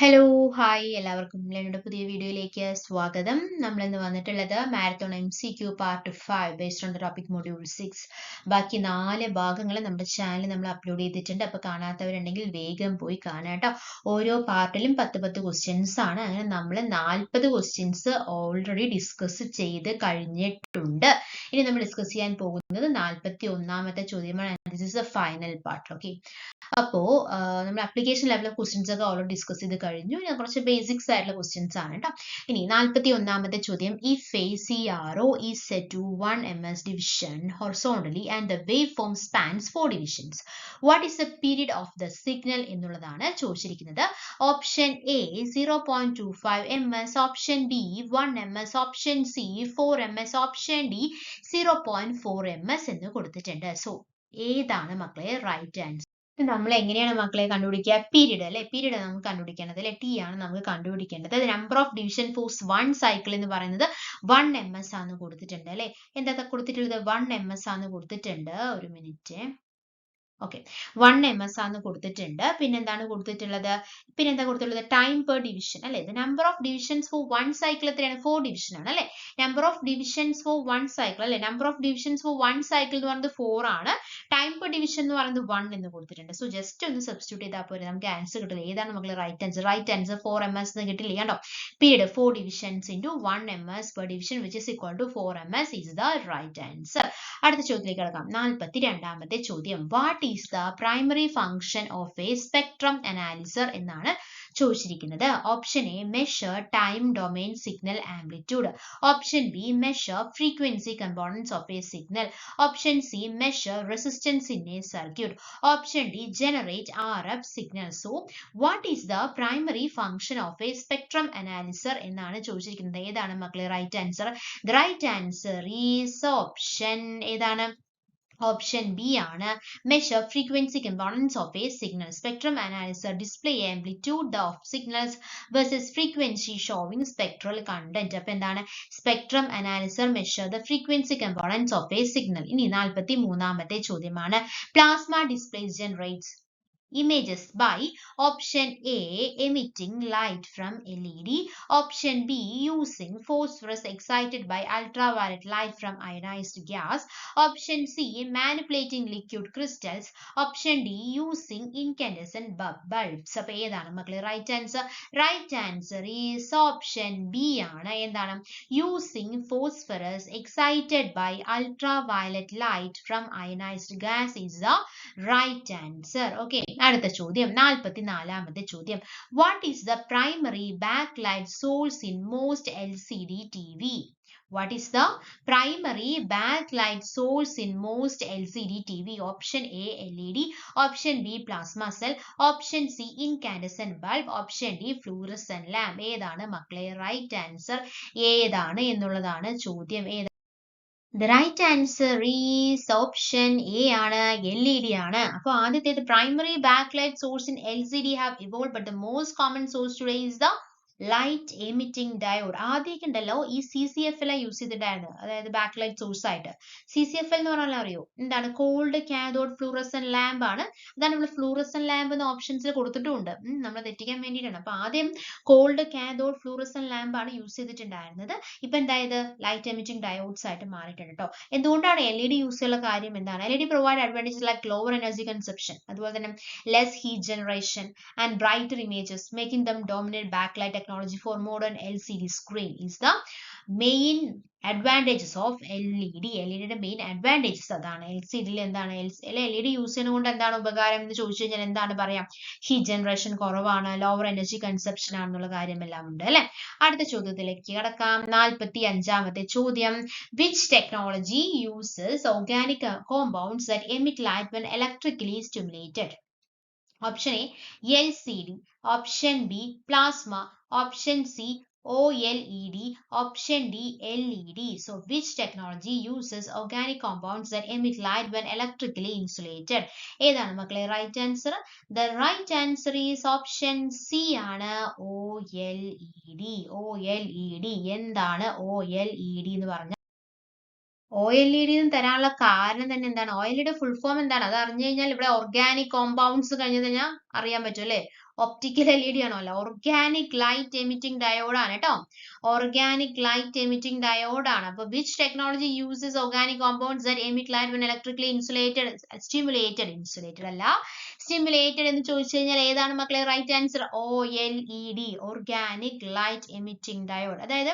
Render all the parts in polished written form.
Hello hi എല്ലാവർക്കും ലെനയുടെ പുതിയ വീഡിയോയിലേക്ക് സ്വാഗതം. നമ്മൾ ഇന്ന് വന്നിട്ടുള്ളത് marathon MCQ part 5 based on the topic module 6. ബാക്കി 4 ഭാഗങ്ങൾ നമ്മുടെ ചാനലിൽ നമ്മൾ അപ്ലോഡ് ചെയ്തിട്ടുണ്ട്. അപ്പോൾ കാണാത്തവരുണ്ടെങ്കിൽ വേഗം പോയി കാണാം കേട്ടോ. ഓരോ പാർട്ടിലും 10 ക്വസ്റ്റ്യൻസ് ആണ്. അങ്ങനെ നമ്മൾ 40 ക്വസ്റ്റ്യൻസ് ഓൾറെഡി ഡിസ്കസ് ചെയ്ത് കഴിഞ്ഞിട്ടുണ്ട്. ഇനി നമ്മൾ ഡിസ്കസ് ചെയ്യാൻ പോകുന്നത് 41ാമത്തെ ചോദ്യമാണ്. This is the final part. Okay, അപ്പോ നമ്മൾ ആപ്ലിക്കേഷൻ ലെവൽ ക്വസ്റ്റ്യൻസ് ഒക്കെ ഓൾറെഡി ഡിസ്കസ് ചെയ്ത് കഴിഞ്ഞു. ഇനി കുറച്ച് ബേസിക്സ് ആയിട്ടുള്ള ക്വസ്റ്റ്യൻസ് ആണ് കേട്ടോ. ഇനി 41ാമത്തെ ചോദ്യം, ഈ face CRO is set to 1 ms division horizontally and the waveform spans 4 divisions. What is the period of the signal എന്നുള്ളതാണ് ചോദിച്ചിരിക്കുന്നത്. Option A 0.25 ms, option B 1 ms, option C 4 ms, option D 0.4 ms എന്ന് കൊടുത്തിട്ടുണ്ട്. So ഏതാണ് മക്കളെ right answer? നമ്മൾ എങ്ങനെയാണ് മക്കളെ കണ്ടുപിടിക്കുക? പീരീഡ് അല്ലെ, പീരീഡ് നമുക്ക് കണ്ടുപിടിക്കേണ്ടത് അല്ലെ, ടി ആണ് നമുക്ക് കണ്ടുപിടിക്കേണ്ടത്. Number of division force 1 cycle എന്ന് പറയുന്നത് 1 ms ആണ് കൊടുത്തിട്ടുണ്ട് അല്ലെ. എന്താ കൊടുത്തിട്ടുള്ളത്? 1 ms ആണ് കൊടുത്തിട്ടുണ്ട്. ഒരു മിനിറ്റ്. ഓക്കെ, 1 ms ആണ് കൊടുത്തിട്ടുണ്ട്. പിന്നെന്താണ് കൊടുത്തിട്ടുള്ളത്? പിന്നെന്താ കൊടുത്തിട്ടുള്ളത്? ടൈം പെർ ഡിവിഷൻ അല്ലെ. Number of divisions for 1 cycle എത്രയാണ്? 4 ഡിവിഷൻ ആണ് അല്ലെ. Number of divisions for 1 cycle അല്ലെ. Number of divisions for 1 cycle എന്ന് പറയുന്നത് 4 ആണ്. ടൈം പെർ ഡിവിഷൻ എന്ന് പറയുന്നത് 1 എന്ന് കൊടുത്തിട്ടുണ്ട്. സോ ജസ്റ്റ് ഒന്ന് സബ്സ്റ്റിറ്റ്യൂട്ട് ചെയ്താൽ പോരെ, നമുക്ക് ആൻസർ കിട്ടില്ല. ഏതാണ് മക്കളെ right answer? Right answer 4 ms എന്ന് കിട്ടില്ല കേട്ടോ. Period 4 divisions into 1 ms per division which is equal to 4 ms is the right answer. അടുത്ത ചോദ്യത്തിലേക്ക് കിടക്കാം. 42ാമത്തെ ചോദ്യം, what is the primary function of a spectrum analyser എന്നാണ് ചോദിച്ചിരിക്കുന്നത്. Option A measure time domain signal amplitude, option B measure frequency components of a signal, option C measure resistance in a circuit, option D generate RF signal. So what is the primary function of a spectrum analyser എന്നാണ് ചോദിച്ചിരിക്കുന്നത്. ഏതാണ് മക്കളെ right answer? The right answer is option ഏതാണ്? Option B ആണ്. Measure frequency components of a signal. Spectrum analyser display amplitude of signals versus frequency showing spectral content. അപ്പൊ എന്താണ്? Spectrum analyser measure the frequency components of a signal. ഇനി 43ാമത്തെ ചോദ്യമാണ്, plasma displays generates images by option A emitting light from LED, option B using phosphorus excited by ultraviolet light from ionized gas, option C manipulating liquid crystals, option D using incandescent bulbs. അപ്പോൾ ഏതാണ് മക്കളെ right answer? Right answer is option B ആണ്. എന്താണ്? using phosphorus excited by ultraviolet light from ionized gas is the right answer. Okay, അടുത്ത ചോദ്യം 44ാമത്തെ ചോദ്യം, what is the primary backlight source in most LCD TV? What is the primary backlight source in most LCD TV? Option A LED, option B plasma cell, option C incandescent bulb, option D fluorescent lamp. ഏതാണ് മക്കളെ right answer? ഏതാണ് എന്നുള്ളതാണ് ചോദ്യം. The right answer is option A ആണ്, LED ആണ്. അപ്പോൾ ആദ്യത്തേത് primary backlight source in LCD have evolved, but the most common source today is the light emitting diode. ആദ്യമൊക്കെ ഉണ്ടല്ലോ ഈ CCFL യൂസ് ചെയ്തിട്ടായിരുന്നു, അതായത് ബാക്ക്ലൈറ്റ് സോഴ്സ് ആയിട്ട്. CCFL എന്ന് പറഞ്ഞാൽ അറിയോ എന്താണ്? കോൾഡ് കാഥോഡ് ഫ്ലൂറസൻ ലാമ്പ് ആണ്. അതാണ് നമ്മൾ ഫ്ലൂറസൻ ലാമ്പ് എന്ന് ഓപ്ഷൻസിൽ കൊടുത്തിട്ടുണ്ട്, നമ്മൾ തെറ്റിക്കാൻ വേണ്ടിയിട്ടാണ്. അപ്പൊ ആദ്യം കോൾഡ് കാഥോഡ് ഫ്ലൂറസൻ ലാമ്പ് ആണ് യൂസ് ചെയ്തിട്ടുണ്ടായിരുന്നത്. ഇപ്പൊ എന്തായത്? ലൈറ്റ് എമിറ്റിംഗ് ഡയോഡ്സ് ആയിട്ട് മാറിയിട്ടുണ്ട് കേട്ടോ. എന്തുകൊണ്ടാണ് LED യൂസ് ചെയ്യാനുള്ള കാര്യം എന്താണ്? LED provide advantages like lower energy consumption, അതുപോലെ തന്നെ less heat generation and brighter images, making them dominate backlight technology for modern LCD screen is the main advantages of LED. LED main advantages അതാണ്. LCD എന്താണ്? LED use ചെയ്യുന്നതുകൊണ്ട് എന്താണ് ഉപകാരം എന്ന് ചോദിച്ചു കഴിഞ്ഞാൽ എന്താണ് പറയാം? ഹീറ്റ് ജനറേഷൻ കുറവാണ്, ലോവർ എനർജി കൺസപ്ഷൻ ആണെന്നുള്ള കാര്യമെല്ലാം ഉണ്ട് അല്ലെ. അടുത്ത ചോദ്യത്തിലേക്ക് കിടക്കാം. 45ാമത്തെ ചോദ്യം, which technology uses organic compounds that emit light when electrically stimulated? Option A LCD, option B plasma, option C OLED, option D LED. So which technology uses organic compounds that emit light when electrically insulated? ഏതാണ് മക്കളെ right answer? The right answer is option C ആണ്, OLED. OLED എന്താണ് OLED എന്ന് പറഞ്ഞാൽ? OLED തരാനുള്ള കാരണം തന്നെ എന്താണ്? OLED ഫുൾ ഫോം എന്താണ്? അത് അറിഞ്ഞു കഴിഞ്ഞാൽ ഇവിടെ ഓർഗാനിക് കോമ്പൗണ്ട്സ് കഴിഞ്ഞു കഴിഞ്ഞാൽ അറിയാൻ പറ്റും അല്ലെ. ഒപ്റ്റിക്കൽ LED ആണോ? അല്ല, ഓർഗാനിക് ലൈറ്റ് എമിറ്റിംഗ് ഡയോഡ് ആണ് കേട്ടോ. ഓർഗാനിക് ലൈറ്റ് എമിറ്റിംഗ് ഡയോഡ് ആണ്. അപ്പൊ which technology uses organic compounds that emit light when electrically insulated അല്ല, സ്റ്റിമുലേറ്റഡ് എന്ന് ചോദിച്ചു കഴിഞ്ഞാൽ ഏതാണ് മക്കളെ right answer? OLED, organic light emitting diode. അതായത്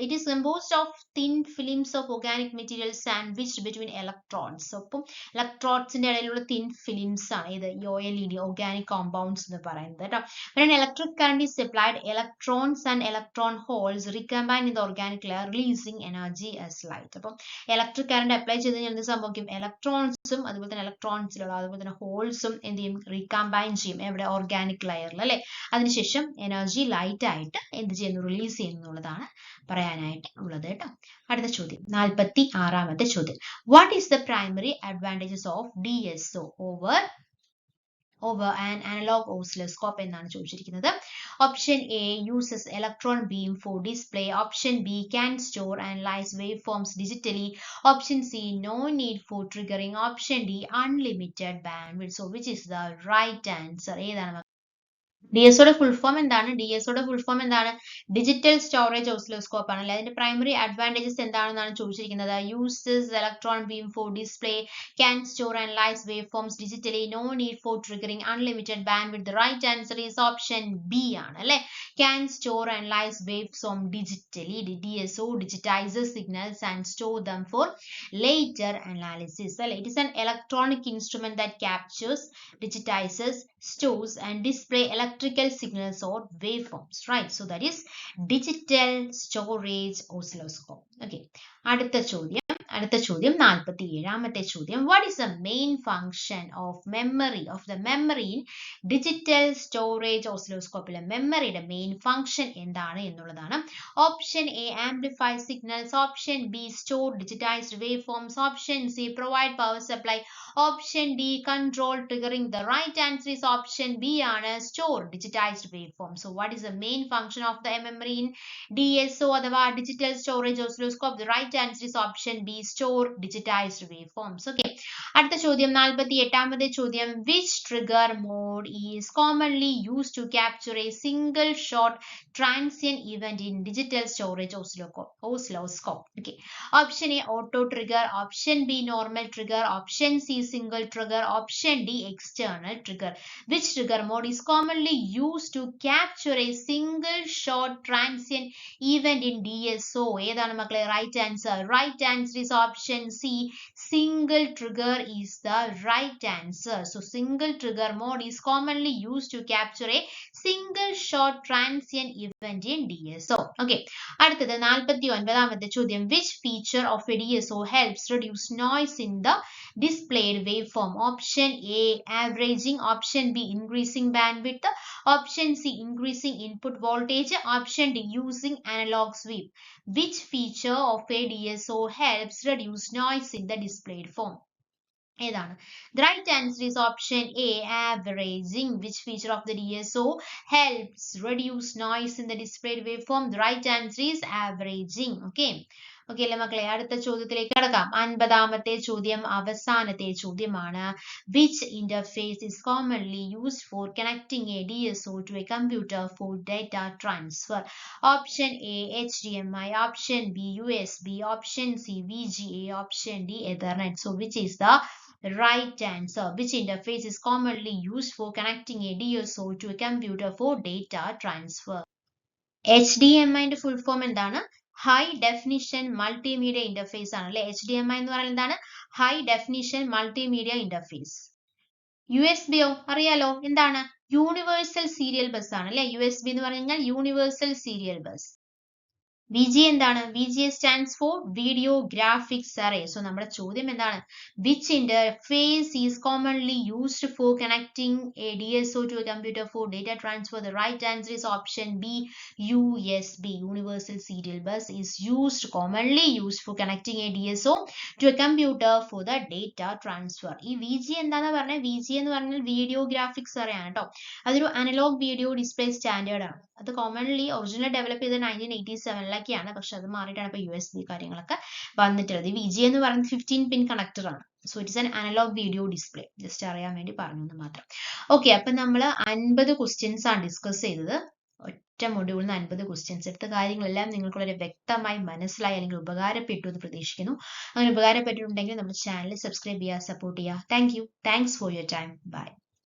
it is composed of thin films of organic material sandwiched between electrons. അപ്പം ഇലക്ട്രോൺസിന്റെ ഇടയിലുള്ള thin films ആണ് ഇത് OLED, ഓർഗാനിക് കോമ്പൗണ്ട്സ് എന്ന് പറയുന്നത് കേട്ടോ. When an electric current is supplied, electrons and electron holes recombine in the organic layer, releasing energy as light. അപ്പം electric current apply ചെയ്ത് കഴിഞ്ഞാൽ എന്ത് സംഭവിക്കും? ഇലക്ട്രോൺസും അതുപോലെ തന്നെ ഇലക്ട്രോൺസിലുള്ള അതുപോലെ തന്നെ ഹോൾസും എന്ത് ചെയ്യും? റീകമ്പൈൻ ചെയ്യും. എവിടെ? ഓർഗാനിക് ലെയറിൽ അല്ലെ. അതിനുശേഷം എനർജി ലൈറ്റ് ആയിട്ട് എന്ത് ചെയ്യുന്നു? റിലീസ് ചെയ്യുന്നുള്ളതാണ് പറയാനായിട്ട് ഉള്ളത് കേട്ടോ. അടുത്ത ചോദ്യം 46ാമത്തെ ചോദ്യം. What is the primary advantages of DSO over an analog oscilloscope എന്നാണ് ചോദിച്ചിരിക്കുന്നത്. Option A uses electron beam for display. Option B can store and analyze waveforms digitally. Option C no need for triggering. Option D unlimited bandwidth. So which is the right answer? ഏതാണ്? DSOയുടെ full form എന്താണ്? DSOയുടെ full form എന്താണ്? Digital storage oscilloscope ആണല്ലേ. അതിന്റെ primary advantages എന്താണെന്നാണ് ചോദിച്ചിരിക്കുന്നത്. Uses electron beam for display, can store and analyse wave forms digitally, no need for triggering, unlimited bandwidth. The right answer is option B ആണ് അല്ലെ. Can store and analyse wave form digitally. DSO digitizes signals and store them for later analysis. It is an electronic instrument that captures, digitizes, stores and display electrical signals or waveforms, right? So that is digital storage oscilloscope. Okay, അടുത്ത ചോദ്യം 47ാമത്തെ ചോദ്യം. What is the main function of the memory in digital storage oscilloscope? മെമ്മറിയുടെ main function എന്താണ് എന്നുള്ളതാണ്. Option A amplify signals. Option B store digitized waveforms. Option C provide power supply. Option D control triggering. The right answer is option B ആണ്, store digitized waveforms. So what is the main function of the memory in DSO അഥവാ digital storage oscilloscope? The right answer is option B, store digitized waveforms. Okay, അടുത്ത ചോദ്യം 48ാമത്തെ ചോദ്യം. Which trigger mode is commonly used to capture a single short transient event in digital storage oscilloscope? Okay, option A auto trigger. Option B normal trigger. Option C single trigger. Option D external trigger. Which trigger mode is commonly used to capture a single short transient event in DSO? ഏതാണ് മക്കളെ right answer? Right answer is option C, single trigger is the right answer. So single trigger mode is commonly used to capture a single short transient event in DSO. Okay, അടുത്തത് 49ാമത്തെ ചോദ്യം. Which feature of a DSO helps reduce noise in the displayed waveform? Option A averaging. Option B increasing bandwidth. Option C increasing input voltage. Option D using analog sweep. Which feature of a DSO helps reduce noise in the displayed form? ഏതാണ്? The right answer is option A, averaging. Which feature of the DSO helps reduce noise in the displayed waveform? The right answer is averaging. Okay, അല്ലേ മക്കളെ? അടുത്ത ചോദ്യത്തിലേക്ക് കടക്കാം. 50ാമത്തെ ചോദ്യം അവസാനത്തെ ചോദ്യമാണ്. Which interface is commonly used for connecting a DSO to a computer for data transfer? Option A HDMI. Option B USB. Option C VGA. Option D Ethernet. So which is the right answer? Which interface is commonly used for connecting a DSO to a computer for data transfer? HDMI ന്റെ full form എന്താണ്? High definition multimedia interface ആണ് അല്ലെ. HDMI എന്ന് പറയുന്നത് എന്താണ്? High definition multimedia interface. USB അറിയാലോ, എന്താണ്? Universal serial bus ആണ് അല്ലെ. USB എന്ന് പറഞ്ഞു കഴിഞ്ഞാൽ യൂണിവേഴ്സൽ സീരിയൽ ബസ്. VGA എന്താണ്? VGA stands for Video Graphics Array. So നമ്മുടെ ചോദ്യം എന്താണ്? Which interface is commonly used for connecting a DSO to a computer for data transfer? The right answer is option B, USB. Universal Serial Bus is commonly used for connecting a DSO to a computer for the data transfer. ഈ VGA എന്താണെന്ന് പറഞ്ഞാൽ VGA എന്ന് പറഞ്ഞാൽ video graphics array ആണ് കേട്ടോ. അതൊരു analogue video display standard ആണ്. അത് കോമൺലി ഒറിജിനൽ ഡെവലപ്പ് ചെയ്തത് 1987 ചാനലൊക്കെയാണ്, പക്ഷെ അത് മാറിയിട്ടാണ് ഇപ്പോൾ USB കാര്യങ്ങളൊക്കെ വന്നിട്ടുള്ളത്. ഈ VGA എന്ന് പറയുന്നത് 15 പിൻ കണക്ടർ ആണ്. So it's an analogue video display. Just അറിയാൻ വേണ്ടി പറഞ്ഞു മാത്രം. ഓക്കെ, അപ്പൊ നമ്മൾ 50 ക്വസ്റ്റ്യൻസ് ആണ് ഡിസ്കസ് ചെയ്തത്. ഒറ്റ മൊഡ്യൂളിൽ നിന്ന് 50 ക്വസ്റ്റ്യൻസ് എടുത്ത കാര്യങ്ങളെല്ലാം നിങ്ങൾക്ക് വളരെ വ്യക്തമായി മനസ്സിലായി അല്ലെങ്കിൽ ഉപകാരപ്പെട്ടു എന്ന് പ്രതീക്ഷിക്കുന്നു. അങ്ങനെ ഉപകാരപ്പെട്ടിട്ടുണ്ടെങ്കിൽ നമ്മുടെ ചാനൽ സബ്സ്ക്രൈബ് ചെയ്യുക, സപ്പോർട്ട് ചെയ്യുക. Thank you. Thanks for your time. By.